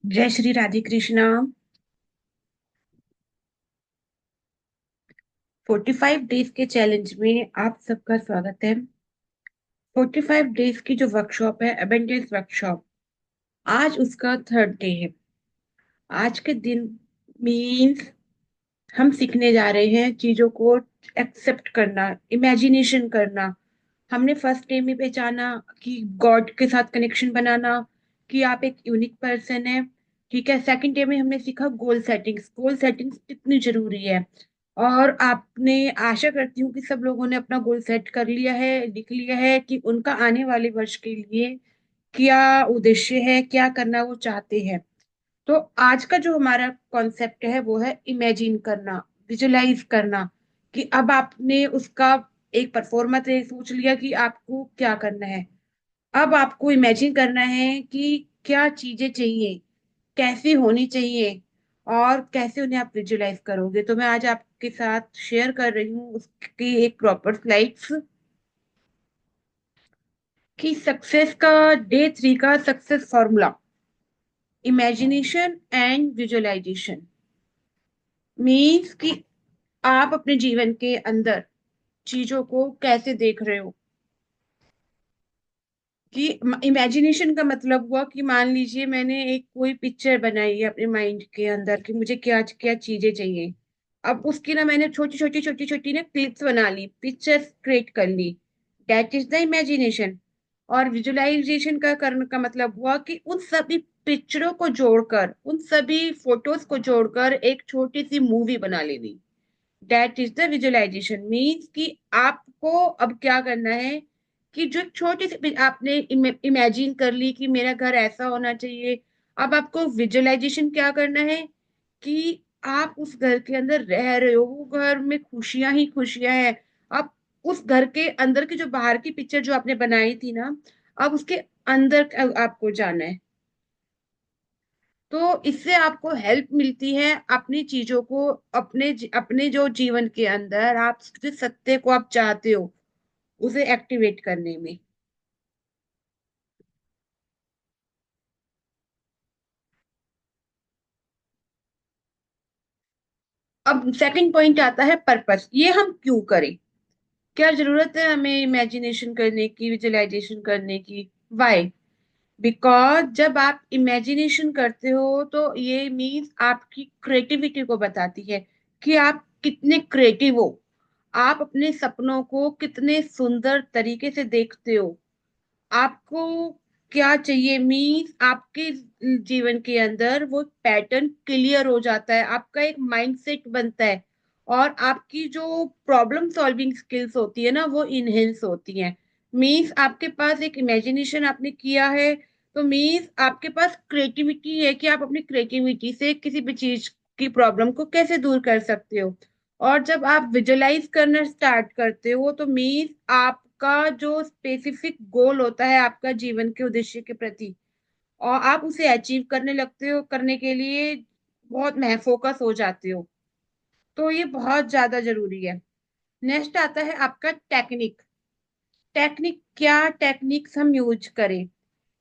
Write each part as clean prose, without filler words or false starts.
जय श्री राधे कृष्णा। 45 डेज के चैलेंज में आप सबका स्वागत है। 45 डेज की जो वर्कशॉप है, अबेंडेंस वर्कशॉप, आज उसका थर्ड डे है। आज के दिन मीन्स हम सीखने जा रहे हैं चीजों को एक्सेप्ट करना, इमेजिनेशन करना। हमने फर्स्ट डे में पहचाना कि गॉड के साथ कनेक्शन बनाना, कि आप एक यूनिक पर्सन है। ठीक है, सेकंड डे में हमने सीखा गोल सेटिंग्स कितनी जरूरी है। और आपने, आशा करती हूँ कि सब लोगों ने अपना गोल सेट कर लिया है, लिख लिया है कि उनका आने वाले वर्ष के लिए क्या उद्देश्य है, क्या करना वो चाहते हैं। तो आज का जो हमारा कॉन्सेप्ट है वो है इमेजिन करना, विजुलाइज करना। कि अब आपने उसका एक परफॉर्मेंस सोच लिया कि आपको क्या करना है। अब आपको इमेजिन करना है कि क्या चीजें चाहिए, कैसी होनी चाहिए, और कैसे उन्हें आप विजुलाइज करोगे। तो मैं आज आपके साथ शेयर कर रही हूँ उसकी एक प्रॉपर स्लाइड्स, कि सक्सेस का, डे 3 का success formula, imagination and visualisation. Means कि आप अपने जीवन के अंदर चीजों को कैसे देख रहे हो। कि इमेजिनेशन का मतलब हुआ कि मान लीजिए मैंने एक कोई पिक्चर बनाई है अपने माइंड के अंदर कि मुझे क्या क्या चीजें चाहिए। अब उसकी ना मैंने छोटी छोटी ना क्लिप्स बना ली, पिक्चर्स क्रिएट कर ली। That is the imagination. और विजुअलाइजेशन का करने का मतलब हुआ कि उन सभी पिक्चरों को जोड़कर, उन सभी फोटोज को जोड़कर एक छोटी सी मूवी बना लेनी। That is the visualisation. Means कि आपको अब क्या करना है कि जो छोटी सी आपने इमेजिन कर ली कि मेरा घर ऐसा होना चाहिए। अब आपको विजुअलाइजेशन क्या करना है कि आप उस घर के अंदर रह रहे हो, वो घर में खुशियां ही खुशियां हैं। अब उस घर के अंदर की जो बाहर की पिक्चर जो आपने बनाई थी ना, अब उसके अंदर आपको जाना है। तो इससे आपको हेल्प मिलती है अपनी चीजों को, अपने जो जीवन के अंदर आप जिस सत्य को आप चाहते हो उसे एक्टिवेट करने में। अब सेकंड पॉइंट आता है पर्पस, ये हम क्यों करें, क्या जरूरत है हमें इमेजिनेशन करने की, विजुअलाइजेशन करने की। वाई? बिकॉज जब आप इमेजिनेशन करते हो तो ये मीन्स आपकी क्रिएटिविटी को बताती है कि आप कितने क्रिएटिव हो, आप अपने सपनों को कितने सुंदर तरीके से देखते हो। आपको क्या चाहिए, मीन्स आपके जीवन के अंदर वो पैटर्न क्लियर हो जाता है, आपका एक माइंडसेट बनता है। और आपकी जो प्रॉब्लम सॉल्विंग स्किल्स होती है ना, वो इनहेंस होती हैं। मीन्स आपके पास एक इमेजिनेशन आपने किया है, तो मीन्स आपके पास क्रिएटिविटी है कि आप अपनी क्रिएटिविटी से किसी भी चीज की प्रॉब्लम को कैसे दूर कर सकते हो। और जब आप विजुअलाइज करना स्टार्ट करते हो तो मीन्स आपका जो स्पेसिफिक गोल होता है आपका जीवन के उद्देश्य के प्रति, और आप उसे अचीव करने लगते हो, करने के लिए बहुत फोकस हो जाते हो। तो ये बहुत ज्यादा जरूरी है। नेक्स्ट आता है आपका टेक्निक। टेक्निक, क्या टेक्निक्स हम यूज करें।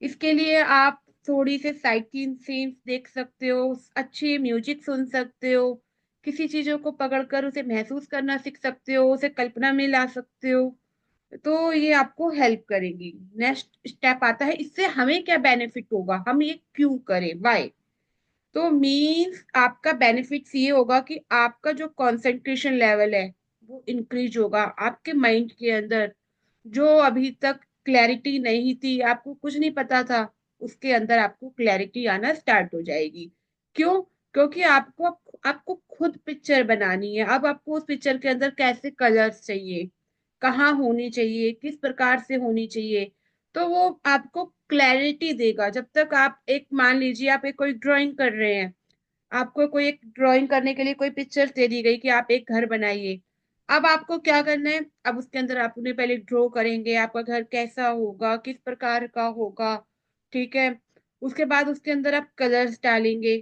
इसके लिए आप थोड़ी से साइट सीन्स देख सकते हो, अच्छी म्यूजिक सुन सकते हो, किसी चीजों को पकड़कर उसे महसूस करना सीख सकते हो, उसे कल्पना में ला सकते हो। तो ये आपको हेल्प करेगी। नेक्स्ट स्टेप आता है इससे हमें क्या बेनिफिट होगा, हम ये क्यों करें, वाई। तो मीन्स आपका बेनिफिट्स ये होगा कि आपका जो कंसंट्रेशन लेवल है वो इंक्रीज होगा आपके माइंड के अंदर। जो अभी तक क्लैरिटी नहीं थी, आपको कुछ नहीं पता था, उसके अंदर आपको क्लैरिटी आना स्टार्ट हो जाएगी। क्यों? क्योंकि आपको खुद पिक्चर बनानी है। अब आपको उस पिक्चर के अंदर कैसे कलर्स चाहिए, कहाँ होनी चाहिए, किस प्रकार से होनी चाहिए, तो वो आपको क्लैरिटी देगा। जब तक आप एक, मान लीजिए आप एक कोई ड्राइंग कर रहे हैं, आपको कोई एक ड्राइंग करने के लिए कोई पिक्चर दे दी गई कि आप एक घर बनाइए। अब आपको क्या करना है, अब उसके अंदर आपने पहले ड्रॉ करेंगे आपका घर कैसा होगा, किस प्रकार का होगा। ठीक है, उसके बाद उसके अंदर आप कलर्स डालेंगे।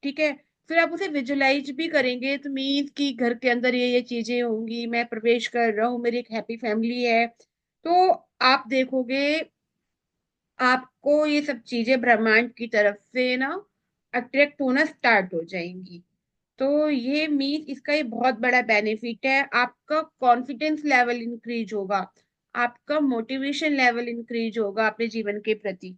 ठीक है, फिर आप उसे विजुलाइज भी करेंगे, तो मीन्स कि घर के अंदर ये चीजें होंगी, मैं प्रवेश कर रहा हूँ, मेरी एक हैप्पी फैमिली है। तो आप देखोगे आपको ये सब चीजें ब्रह्मांड की तरफ से ना अट्रैक्ट होना स्टार्ट हो जाएंगी। तो ये मीन्स इसका ये बहुत बड़ा बेनिफिट है, आपका कॉन्फिडेंस लेवल इंक्रीज होगा, आपका मोटिवेशन लेवल इंक्रीज होगा अपने जीवन के प्रति।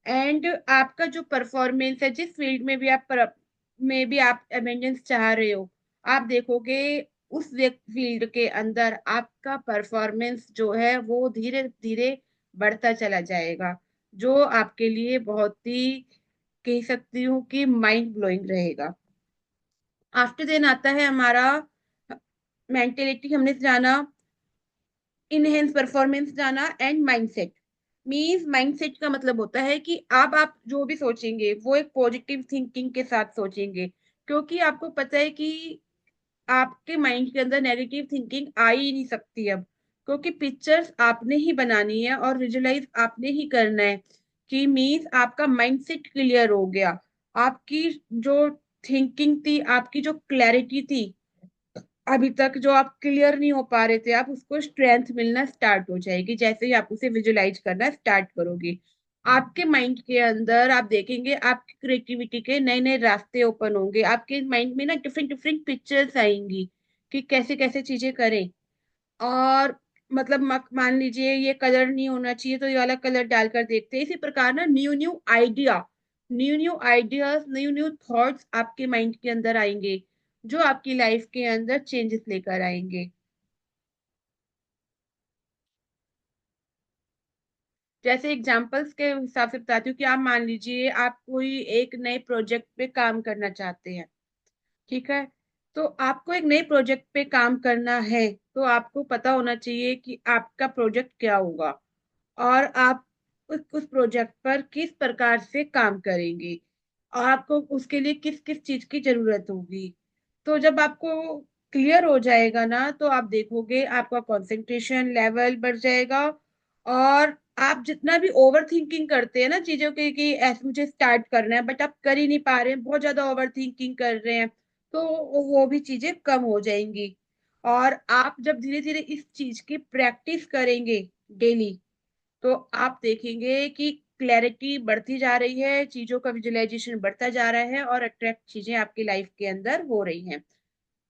एंड आपका जो परफॉर्मेंस है, जिस फील्ड में भी आप अमेंडेंस चाह रहे हो, आप देखोगे उस फील्ड के अंदर आपका परफॉर्मेंस जो है वो धीरे धीरे बढ़ता चला जाएगा, जो आपके लिए बहुत ही, कह सकती हूँ कि माइंड ब्लोइंग रहेगा। आफ्टर देन आता है हमारा मेंटेलिटी, हमने जाना इनहेंस परफॉर्मेंस, जाना एंड माइंडसेट। मींस माइंडसेट का मतलब होता है कि अब आप जो भी सोचेंगे वो एक पॉजिटिव थिंकिंग के साथ सोचेंगे, क्योंकि आपको पता है कि आपके माइंड के अंदर नेगेटिव थिंकिंग आ ही नहीं सकती अब, क्योंकि पिक्चर्स आपने ही बनानी है और विजुलाइज आपने ही करना है। कि मीन्स आपका माइंडसेट क्लियर हो गया, आपकी जो थिंकिंग थी, आपकी जो क्लैरिटी थी, अभी तक जो आप क्लियर नहीं हो पा रहे थे, आप उसको स्ट्रेंथ मिलना स्टार्ट हो जाएगी जैसे ही आप उसे विजुलाइज करना स्टार्ट करोगे। आपके माइंड के अंदर आप देखेंगे आपकी क्रिएटिविटी के नए नए रास्ते ओपन होंगे, आपके माइंड में ना डिफरेंट डिफरेंट पिक्चर्स आएंगी कि कैसे कैसे चीजें करें। और मतलब मान लीजिए ये कलर नहीं होना चाहिए तो ये वाला कलर डालकर देखते हैं, इसी प्रकार ना new new ideas, new new thoughts आपके माइंड के अंदर आएंगे, जो आपकी लाइफ के अंदर चेंजेस लेकर आएंगे। जैसे एग्जांपल्स के हिसाब से बताती हूँ कि आप मान लीजिए आप कोई एक नए प्रोजेक्ट पे काम करना चाहते हैं, ठीक है। तो आपको एक नए प्रोजेक्ट पे काम करना है, तो आपको पता होना चाहिए कि आपका प्रोजेक्ट क्या होगा और आप उस प्रोजेक्ट पर किस प्रकार से काम करेंगे और आपको उसके लिए किस किस चीज की जरूरत होगी। तो जब आपको क्लियर हो जाएगा ना, तो आप देखोगे आपका कंसंट्रेशन लेवल बढ़ जाएगा। और आप जितना भी ओवर थिंकिंग करते हैं ना चीजों के कि ऐसे मुझे स्टार्ट करना है बट आप कर ही नहीं पा रहे हैं, बहुत ज्यादा ओवर थिंकिंग कर रहे हैं, तो वो भी चीजें कम हो जाएंगी। और आप जब धीरे धीरे इस चीज की प्रैक्टिस करेंगे डेली, तो आप देखेंगे कि क्लैरिटी बढ़ती जा रही है, चीजों का विजुअलाइजेशन बढ़ता जा रहा है और अट्रैक्ट चीजें आपकी लाइफ के अंदर हो रही हैं।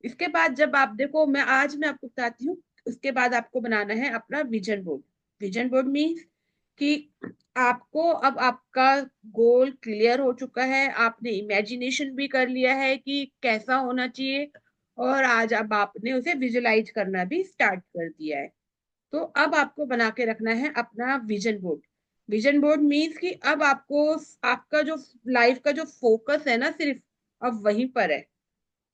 इसके बाद जब आप देखो, मैं आपको बताती हूँ, उसके बाद आपको बनाना है अपना vision board. Vision board means कि आपको अब आपका गोल क्लियर हो चुका है, आपने इमेजिनेशन भी कर लिया है कि कैसा होना चाहिए, और आज अब आपने उसे विजुलाइज करना भी स्टार्ट कर दिया है। तो अब आपको बना के रखना है अपना vision board. Vision board means कि अब आपको आपका जो लाइफ का जो फोकस है ना, सिर्फ अब वहीं पर है।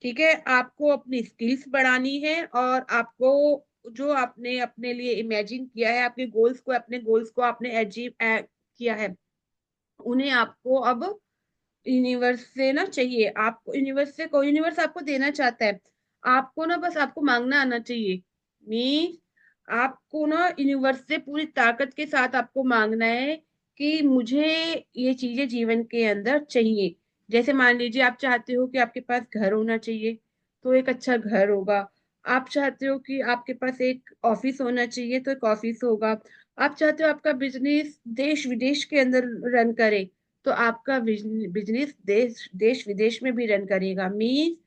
ठीक है, आपको अपनी स्किल्स बढ़ानी है और आपको जो आपने अपने लिए इमेजिन किया है, आपके गोल्स को, अपने गोल्स को आपने अचीव किया है, उन्हें आपको अब यूनिवर्स से ना चाहिए। आपको यूनिवर्स से, कोई यूनिवर्स आपको देना चाहता है, आपको ना बस आपको मांगना आना चाहिए। मीन्स आपको ना यूनिवर्स से पूरी ताकत के साथ आपको मांगना है कि मुझे ये चीजें जीवन के अंदर चाहिए। जैसे मान लीजिए आप चाहते हो कि आपके पास घर होना चाहिए, तो एक अच्छा घर होगा। आप चाहते हो कि आपके पास एक ऑफिस होना चाहिए, तो एक ऑफिस होगा। आप चाहते हो आपका बिजनेस देश विदेश के अंदर रन करे, तो आपका बिजनेस देश देश विदेश में भी रन करेगा। मीन्स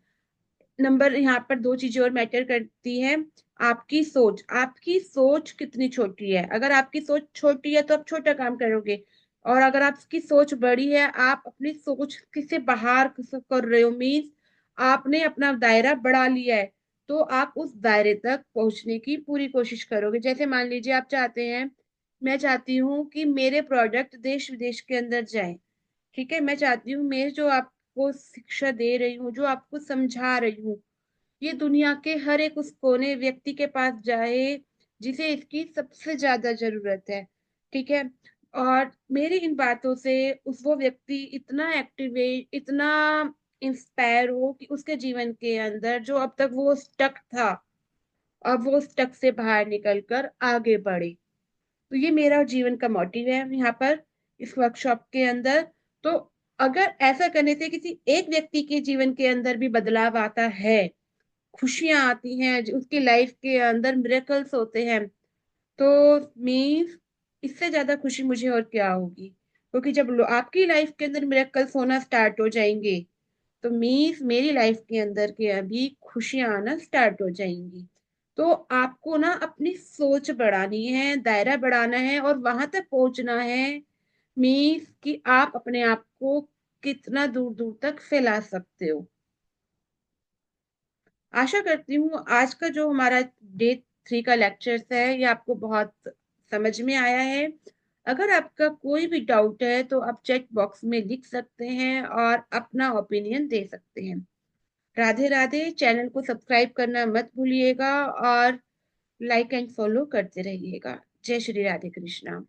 नंबर यहाँ पर दो चीजें और मैटर करती हैं। आपकी सोच कितनी छोटी है, अगर आपकी सोच छोटी है तो आप छोटा काम करोगे, और अगर आपकी सोच बड़ी है, आप अपनी सोच से बाहर कर रहे हो, मीन्स आपने अपना दायरा बढ़ा लिया है, तो आप उस दायरे तक पहुंचने की पूरी कोशिश करोगे। जैसे मान लीजिए आप चाहते हैं, मैं चाहती हूँ कि मेरे प्रोडक्ट देश विदेश के अंदर जाएं। ठीक है, मैं चाहती हूँ मैं जो आपको शिक्षा दे रही हूँ, जो आपको समझा रही हूँ, ये दुनिया के हर एक उस कोने व्यक्ति के पास जाए जिसे इसकी सबसे ज्यादा जरूरत है। ठीक है, और मेरी इन बातों से उस वो व्यक्ति इतना एक्टिवेट, इतना इंस्पायर हो कि उसके जीवन के अंदर जो अब तक वो स्टक था, अब वो स्टक से बाहर निकलकर आगे बढ़े। तो ये मेरा जीवन का मोटिव है यहाँ पर, इस वर्कशॉप के अंदर। तो अगर ऐसा करने से किसी एक व्यक्ति के जीवन के अंदर भी बदलाव आता है, खुशियां आती हैं, उसकी लाइफ के अंदर मिरेकल्स होते हैं, तो मीन्स इससे ज्यादा खुशी मुझे और क्या होगी। क्योंकि जब आपकी लाइफ के अंदर मिरेकल्स होना स्टार्ट हो जाएंगे, तो मीन्स मेरी लाइफ के अंदर के अभी खुशियां आना स्टार्ट हो जाएंगी। तो आपको ना अपनी सोच बढ़ानी है, दायरा बढ़ाना है और वहां तक पहुंचना है, मीन्स कि आप अपने आप को कितना दूर दूर तक फैला सकते हो। आशा करती हूँ आज का जो हमारा डे 3 का लेक्चर्स है ये आपको बहुत समझ में आया है। अगर आपका कोई भी डाउट है तो आप चैट बॉक्स में लिख सकते हैं और अपना ओपिनियन दे सकते हैं। राधे राधे। चैनल को सब्सक्राइब करना मत भूलिएगा और लाइक एंड फॉलो करते रहिएगा। जय श्री राधे कृष्णा।